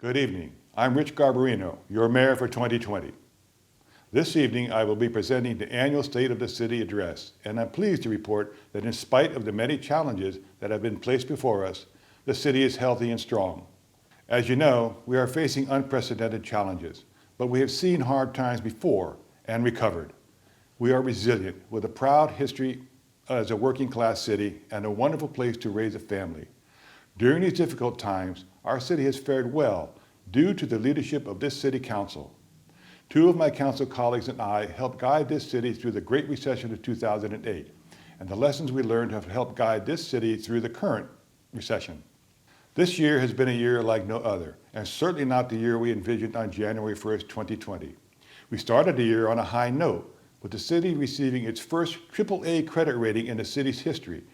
Good evening. I'm Rich Garbarino, your mayor for 2020. This evening, I will be presenting the annual State of the City address, and I'm pleased to report that in spite of the many challenges that have been placed before us, the city is healthy and strong. As you know, we are facing unprecedented challenges, but we have seen hard times before and recovered. We are resilient with a proud history as a working class city and a wonderful place to raise a family. During these difficult times, our city has fared well due to the leadership of this city council. Two of my council colleagues and I helped guide this city through the Great Recession of 2008, and the lessons we learned have helped guide this city through the current recession. This year has been a year like no other, and certainly not the year we envisioned on January 1st, 2020. We started the year on a high note, with the city receiving its first AAA credit rating in the city's history,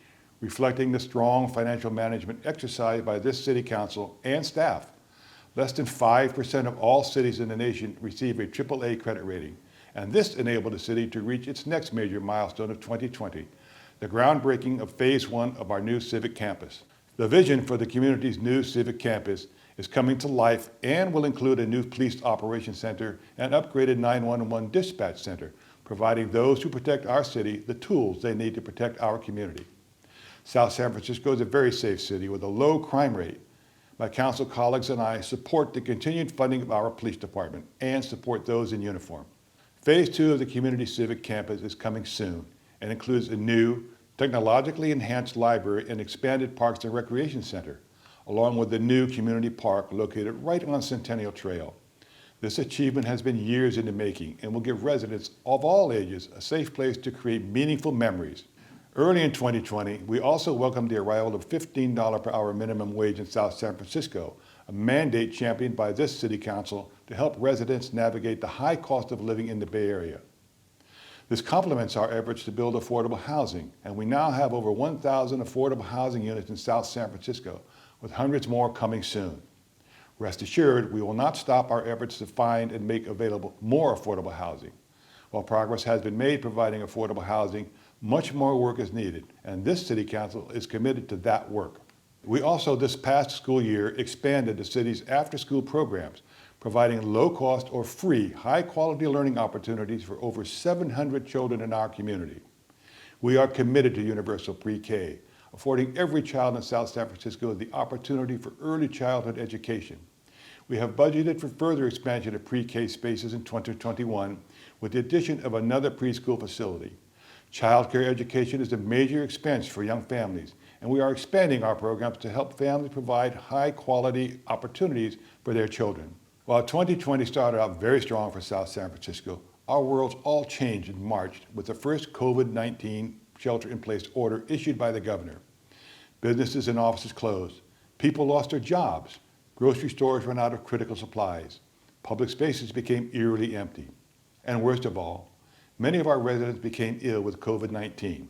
reflecting the strong financial management exercised by this city council and staff. Less than 5% of all cities in the nation receive a AAA credit rating, and this enabled the city to reach its next major milestone of 2020, the groundbreaking of Phase 1 of our new civic campus. The vision for the community's new civic campus is coming to life and will include a new police operations center and upgraded 911 dispatch center, providing those who protect our city the tools they need to protect our community. South San Francisco is a very safe city with a low crime rate. My council colleagues and I support the continued funding of our police department and support those in uniform. Phase 2 of the community civic campus is coming soon and includes a new, technologically enhanced library and expanded parks and recreation center, along with the new community park located right on Centennial Trail. This achievement has been years in the making and will give residents of all ages a safe place to create meaningful memories. Early in 2020, we also welcomed the arrival of $15 per hour minimum wage in South San Francisco, a mandate championed by this city council to help residents navigate the high cost of living in the Bay Area. This complements our efforts to build affordable housing, and we now have over 1,000 affordable housing units in South San Francisco, with hundreds more coming soon. Rest assured, we will not stop our efforts to find and make available more affordable housing. While progress has been made providing affordable housing, much more work is needed, and this City Council is committed to that work. We also, this past school year, expanded the city's after-school programs, providing low-cost or free, high-quality learning opportunities for over 700 children in our community. We are committed to universal pre-K, affording every child in South San Francisco the opportunity for early childhood education. We have budgeted for further expansion of pre-K spaces in 2021 with the addition of another preschool facility. Child care education is a major expense for young families, and we are expanding our programs to help families provide high-quality opportunities for their children. While 2020 started out very strong for South San Francisco, our worlds all changed in March with the first COVID-19 shelter-in-place order issued by the governor. Businesses and offices closed. People lost their jobs. Grocery stores ran out of critical supplies. Public spaces became eerily empty. And worst of all, many of our residents became ill with COVID-19.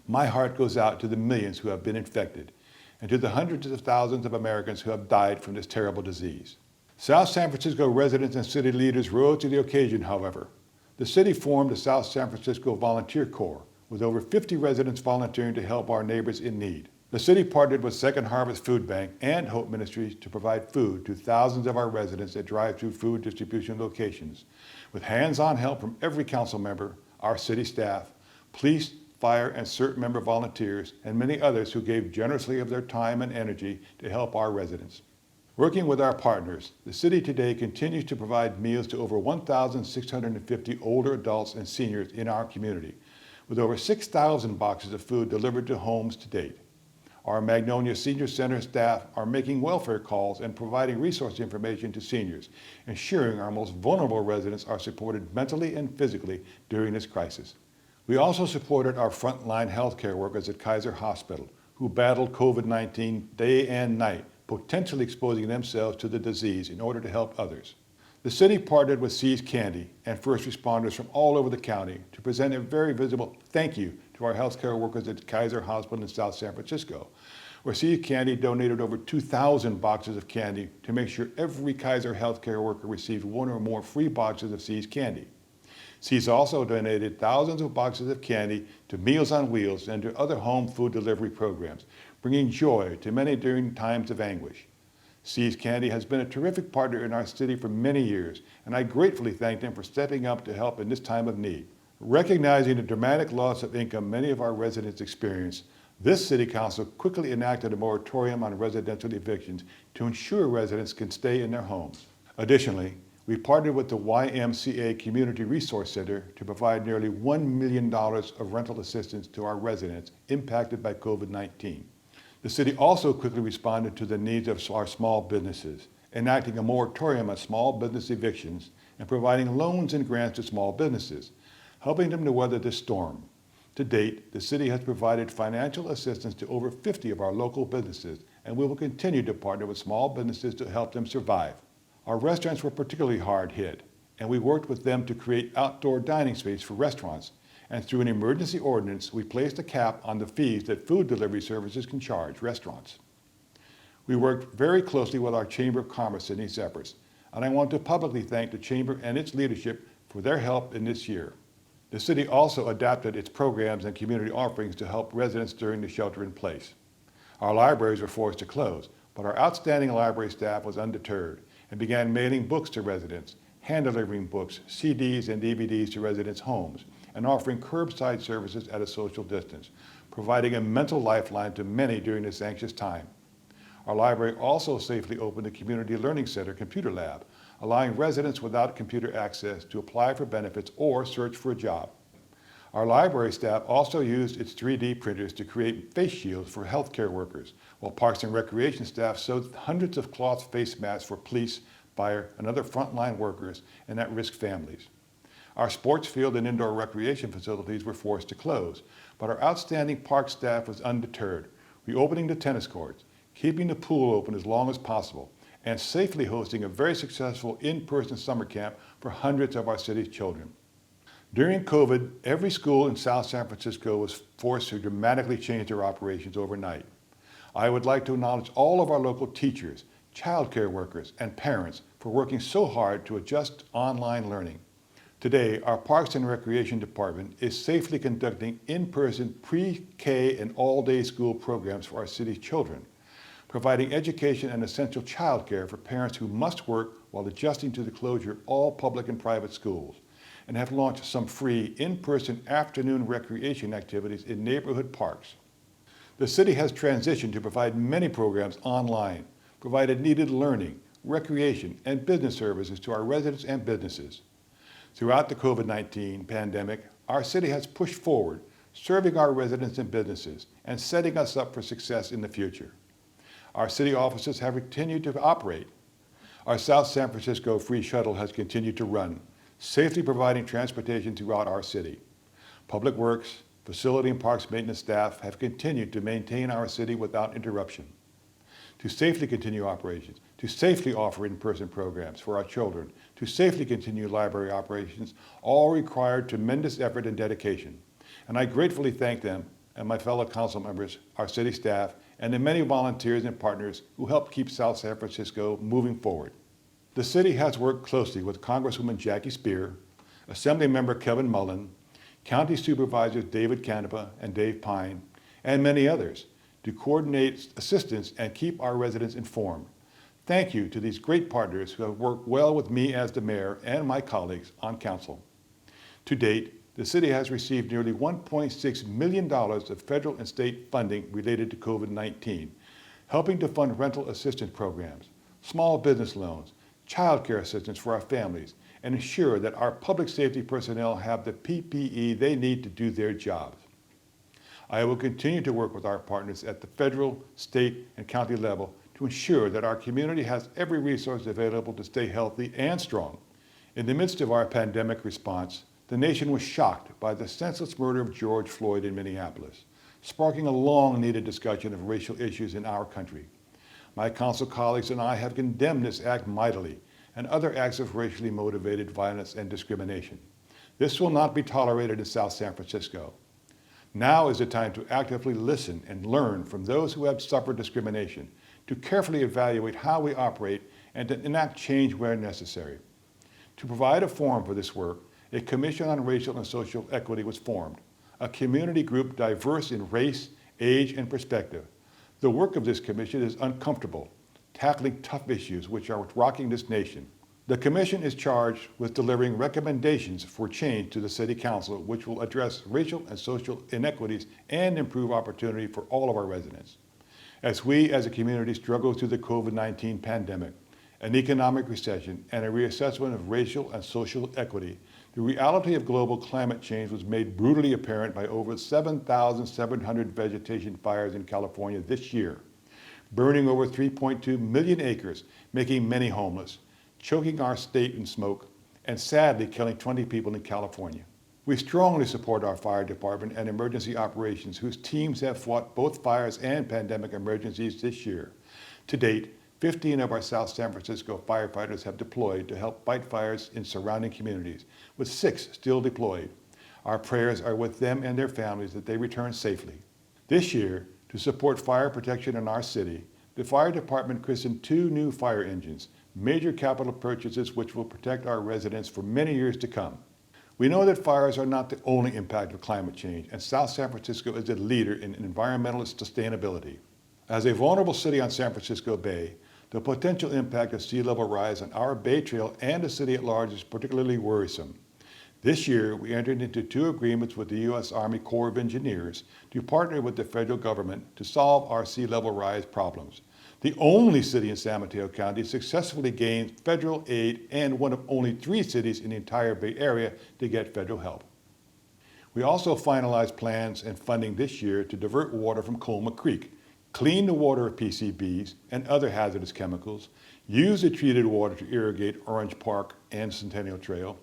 My heart goes out to the millions who have been infected and to the hundreds of thousands of Americans who have died from this terrible disease. South San Francisco residents and city leaders rose to the occasion, however. The city formed the South San Francisco Volunteer Corps, with over 50 residents volunteering to help our neighbors in need. The city partnered with Second Harvest Food Bank and Hope Ministries to provide food to thousands of our residents at drive-through food distribution locations, with hands-on help from every council member, our city staff, police, fire, and CERT member volunteers, and many others who gave generously of their time and energy to help our residents. Working with our partners, the city today continues to provide meals to over 1,650 older adults and seniors in our community, with over 6,000 boxes of food delivered to homes to date. Our Magnolia Senior Center staff are making welfare calls and providing resource information to seniors, ensuring our most vulnerable residents are supported mentally and physically during this crisis. We also supported our frontline healthcare workers at Kaiser Hospital, who battled COVID-19 day and night, potentially exposing themselves to the disease in order to help others. The city partnered with See's Candy and first responders from all over the county to present a very visible thank you to our healthcare workers at Kaiser Hospital in South San Francisco, where See's Candy donated over 2,000 boxes of candy to make sure every Kaiser healthcare worker received one or more free boxes of See's Candy. See's also donated thousands of boxes of candy to Meals on Wheels and to other home food delivery programs, bringing joy to many during times of anguish. See's Candy has been a terrific partner in our city for many years, and I gratefully thank them for stepping up to help in this time of need. Recognizing the dramatic loss of income many of our residents experience, this City Council quickly enacted a moratorium on residential evictions to ensure residents can stay in their homes. Additionally, we partnered with the YMCA Community Resource Center to provide nearly $1 million of rental assistance to our residents impacted by COVID-19. The city also quickly responded to the needs of our small businesses, enacting a moratorium on small business evictions and providing loans and grants to small businesses, helping them to weather this storm. To date, the city has provided financial assistance to over 50 of our local businesses, and we will continue to partner with small businesses to help them survive. Our restaurants were particularly hard hit, and we worked with them to create outdoor dining space for restaurants. And through an emergency ordinance, we placed a cap on the fees that food delivery services can charge restaurants. We worked very closely with our Chamber of Commerce in these efforts, and I want to publicly thank the Chamber and its leadership for their help in this year. The city also adapted its programs and community offerings to help residents during the shelter in place. Our libraries were forced to close, but our outstanding library staff was undeterred and began mailing books to residents, hand-delivering books, CDs, and DVDs to residents' homes, and offering curbside services at a social distance, providing a mental lifeline to many during this anxious time. Our library also safely opened the Community Learning Center Computer Lab, allowing residents without computer access to apply for benefits or search for a job. Our library staff also used its 3D printers to create face shields for healthcare workers, while Parks and Recreation staff sewed hundreds of cloth face masks for police, fire, and other frontline workers and at-risk families. Our sports field and indoor recreation facilities were forced to close, but our outstanding park staff was undeterred, reopening the tennis courts, keeping the pool open as long as possible, and safely hosting a very successful in-person summer camp for hundreds of our city's children. During COVID, every school in South San Francisco was forced to dramatically change their operations overnight. I would like to acknowledge all of our local teachers, childcare workers, and parents for working so hard to adjust online learning. Today, our Parks and Recreation Department is safely conducting in-person pre-K and all-day school programs for our city's children, providing education and essential childcare for parents who must work while adjusting to the closure of all public and private schools, and have launched some free in-person afternoon recreation activities in neighborhood parks. The city has transitioned to provide many programs online, provided needed learning, recreation, and business services to our residents and businesses. Throughout the COVID-19 pandemic, our city has pushed forward, serving our residents and businesses, and setting us up for success in the future. Our city offices have continued to operate. Our South San Francisco free shuttle has continued to run, safely providing transportation throughout our city. Public Works, facility and parks maintenance staff have continued to maintain our city without interruption. To safely continue operations, to safely offer in-person programs for our children, to safely continue library operations, all required tremendous effort and dedication. And I gratefully thank them and my fellow council members, our city staff, and the many volunteers and partners who help keep South San Francisco moving forward. The city has worked closely with Congresswoman Jackie Spear, Assemblymember Kevin Mullen, County Supervisors David Canepa and Dave Pine, and many others to coordinate assistance and keep our residents informed. Thank you to these great partners who have worked well with me as the mayor and my colleagues on council. To date, the city has received nearly $1.6 million of federal and state funding related to COVID-19, helping to fund rental assistance programs, small business loans, child care assistance for our families, and ensure that our public safety personnel have the PPE they need to do their jobs. I will continue to work with our partners at the federal, state, and county level to ensure that our community has every resource available to stay healthy and strong. In the midst of our pandemic response, the nation was shocked by the senseless murder of George Floyd in Minneapolis, sparking a long-needed discussion of racial issues in our country. My council colleagues and I have condemned this act mightily and other acts of racially motivated violence and discrimination. This will not be tolerated in South San Francisco. Now is the time to actively listen and learn from those who have suffered discrimination, to carefully evaluate how we operate, and to enact change where necessary. To provide a forum for this work, a Commission on Racial and Social Equity was formed, a community group diverse in race, age, and perspective. The work of this commission is uncomfortable, tackling tough issues which are rocking this nation. The Commission is charged with delivering recommendations for change to the City Council which will address racial and social inequities and improve opportunity for all of our residents. As we as a community struggle through the COVID-19 pandemic, an economic recession, and a reassessment of racial and social equity, the reality of global climate change was made brutally apparent by over 7,700 vegetation fires in California this year, burning over 3.2 million acres, making many homeless, choking our state in smoke, and sadly killing 20 people in California. We strongly support our fire department and emergency operations whose teams have fought both fires and pandemic emergencies this year. To date, 15 of our South San Francisco firefighters have deployed to help fight fires in surrounding communities, with 6 still deployed. Our prayers are with them and their families that they return safely. This year, to support fire protection in our city, the fire department christened 2 new fire engines, major capital purchases which will protect our residents for many years to come. We know that fires are not the only impact of climate change, and South San Francisco is a leader in environmental sustainability. As a vulnerable city on San Francisco Bay, the potential impact of sea level rise on our Bay Trail and the city at large is particularly worrisome. This year, we entered into 2 agreements with the U.S. Army Corps of Engineers to partner with the federal government to solve our sea level rise problems. The only city in San Mateo County successfully gained federal aid and one of only 3 cities in the entire Bay Area to get federal help. We also finalized plans and funding this year to divert water from Colma Creek, clean the water of PCBs and other hazardous chemicals, use the treated water to irrigate Orange Park and Centennial Trail,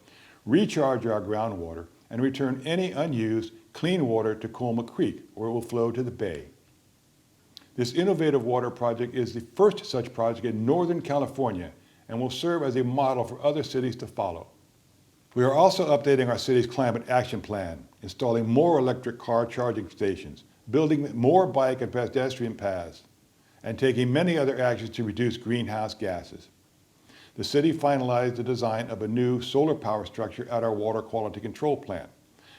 recharge our groundwater, and return any unused clean water to Colma Creek, where it will flow to the bay. This innovative water project is the first such project in Northern California and will serve as a model for other cities to follow. We are also updating our city's climate action plan, installing more electric car charging stations, building more bike and pedestrian paths, and taking many other actions to reduce greenhouse gases. The city finalized the design of a new solar power structure at our water quality control plant,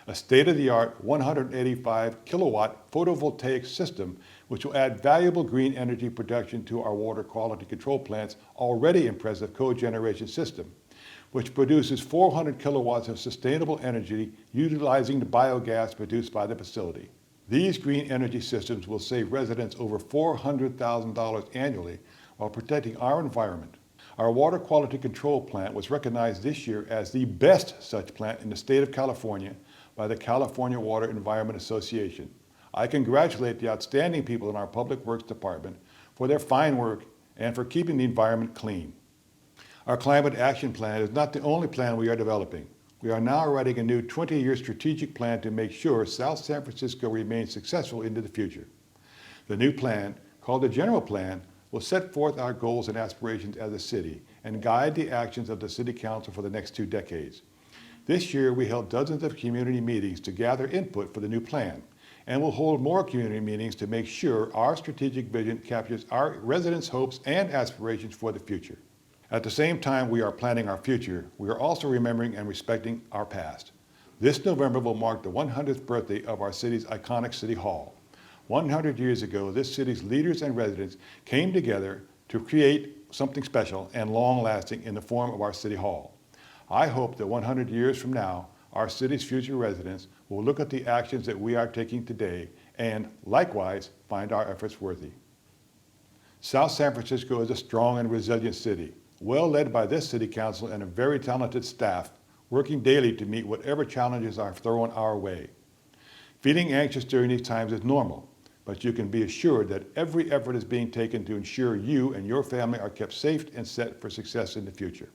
a state-of-the-art 185 kilowatt photovoltaic system which will add valuable green energy production to our water quality control plant's already impressive cogeneration system, which produces 400 kilowatts of sustainable energy utilizing the biogas produced by the facility. These green energy systems will save residents over $400,000 annually while protecting our environment. Our water quality control plant was recognized this year as the best such plant in the state of California by the California Water Environment Association. I congratulate the outstanding people in our Public Works Department for their fine work and for keeping the environment clean. Our climate action plan is not the only plan we are developing. We are now writing a new 20-year strategic plan to make sure South San Francisco remains successful into the future. The new plan, called the General Plan, will set forth our goals and aspirations as a city and guide the actions of the City Council for the next 2 decades. This year, we held dozens of community meetings to gather input for the new plan, and will hold more community meetings to make sure our strategic vision captures our residents' hopes and aspirations for the future. At the same time we are planning our future, we are also remembering and respecting our past. This November will mark the 100th birthday of our city's iconic City Hall. 100 years ago, this city's leaders and residents came together to create something special and long-lasting in the form of our City Hall. I hope that 100 years from now, our city's future residents will look at the actions that we are taking today and, likewise, find our efforts worthy. South San Francisco is a strong and resilient city, well led by this City Council and a very talented staff, working daily to meet whatever challenges are thrown our way. Feeling anxious during these times is normal, but you can be assured that every effort is being taken to ensure you and your family are kept safe and set for success in the future.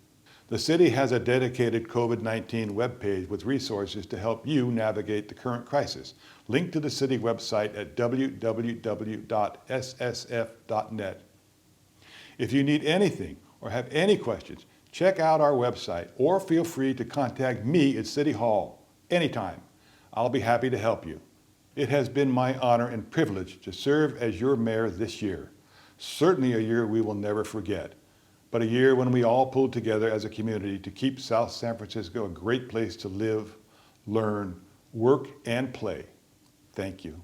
The city has a dedicated COVID-19 webpage with resources to help you navigate the current crisis, linked to the city website at www.ssf.net. If you need anything or have any questions, check out our website or feel free to contact me at City Hall anytime. I'll be happy to help you. It has been my honor and privilege to serve as your mayor this year. Certainly a year we will never forget, but a year when we all pulled together as a community to keep South San Francisco a great place to live, learn, work, and play. Thank you.